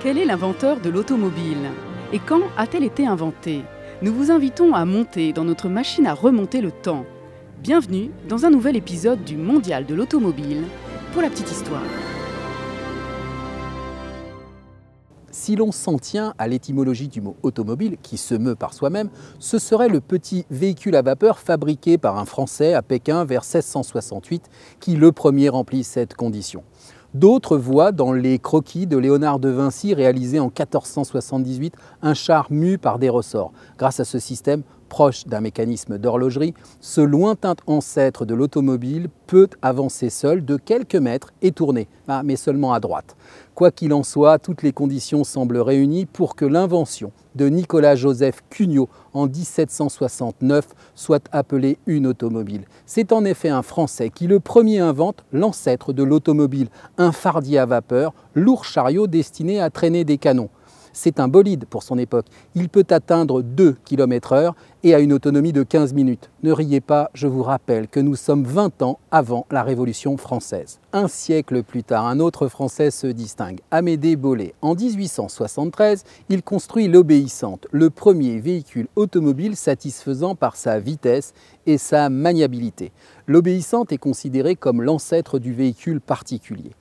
Quel est l'inventeur de l'automobile? Et quand a-t-elle été inventée? Nous vous invitons à monter dans notre machine à remonter le temps. Bienvenue dans un nouvel épisode du Mondial de l'automobile pour la petite histoire. Si l'on s'en tient à l'étymologie du mot automobile, qui se meut par soi-même, ce serait le petit véhicule à vapeur fabriqué par un Français à Pékin vers 1668 qui le premier remplit cette condition. D'autres voient dans les croquis de Léonard de Vinci réalisés en 1478 un char mu par des ressorts. Grâce à ce système, proche d'un mécanisme d'horlogerie, ce lointain ancêtre de l'automobile peut avancer seul de quelques mètres et tourner, mais seulement à droite. Quoi qu'il en soit, toutes les conditions semblent réunies pour que l'invention de Nicolas-Joseph Cugnot en 1769 soit appelée une automobile. C'est en effet un Français qui le premier invente l'ancêtre de l'automobile, un fardier à vapeur, lourd chariot destiné à traîner des canons. C'est un bolide pour son époque. Il peut atteindre 2 km/h et a une autonomie de 15 minutes. Ne riez pas, je vous rappelle que nous sommes 20 ans avant la Révolution française. Un siècle plus tard, un autre Français se distingue, Amédée Bollée. En 1873, il construit l'Obéissante, le premier véhicule automobile satisfaisant par sa vitesse et sa maniabilité. L'Obéissante est considérée comme l'ancêtre du véhicule particulier.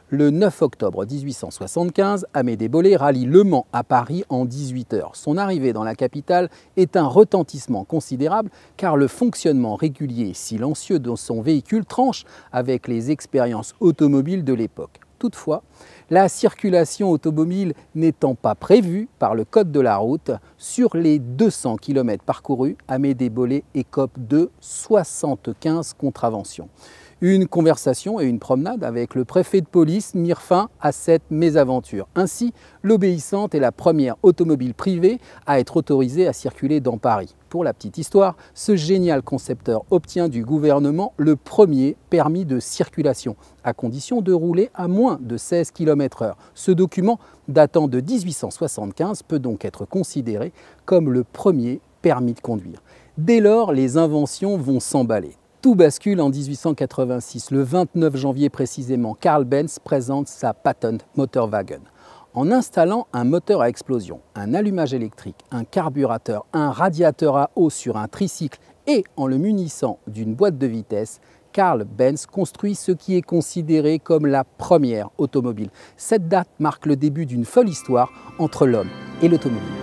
Le 9 octobre 1875, Amédée Bollée rallie Le Mans à Paris en 18 heures. Son arrivée dans la capitale est un retentissement considérable car le fonctionnement régulier et silencieux de son véhicule tranche avec les expériences automobiles de l'époque. Toutefois, la circulation automobile n'étant pas prévue par le code de la route, sur les 200 km parcourus, Amédée Bollée écope de 75 contraventions. Une conversation et une promenade avec le préfet de police mirent fin à cette mésaventure. Ainsi, l'Obéissante est la première automobile privée à être autorisée à circuler dans Paris. Pour la petite histoire, ce génial concepteur obtient du gouvernement le premier permis de circulation, à condition de rouler à moins de 16 km/h. Ce document, datant de 1875, peut donc être considéré comme le premier permis de conduire. Dès lors, les inventions vont s'emballer. Tout bascule en 1886. Le 29 janvier précisément, Carl Benz présente sa Patent Motorwagen. En installant un moteur à explosion, un allumage électrique, un carburateur, un radiateur à eau sur un tricycle et en le munissant d'une boîte de vitesse, Carl Benz construit ce qui est considéré comme la première automobile. Cette date marque le début d'une folle histoire entre l'homme et l'automobile.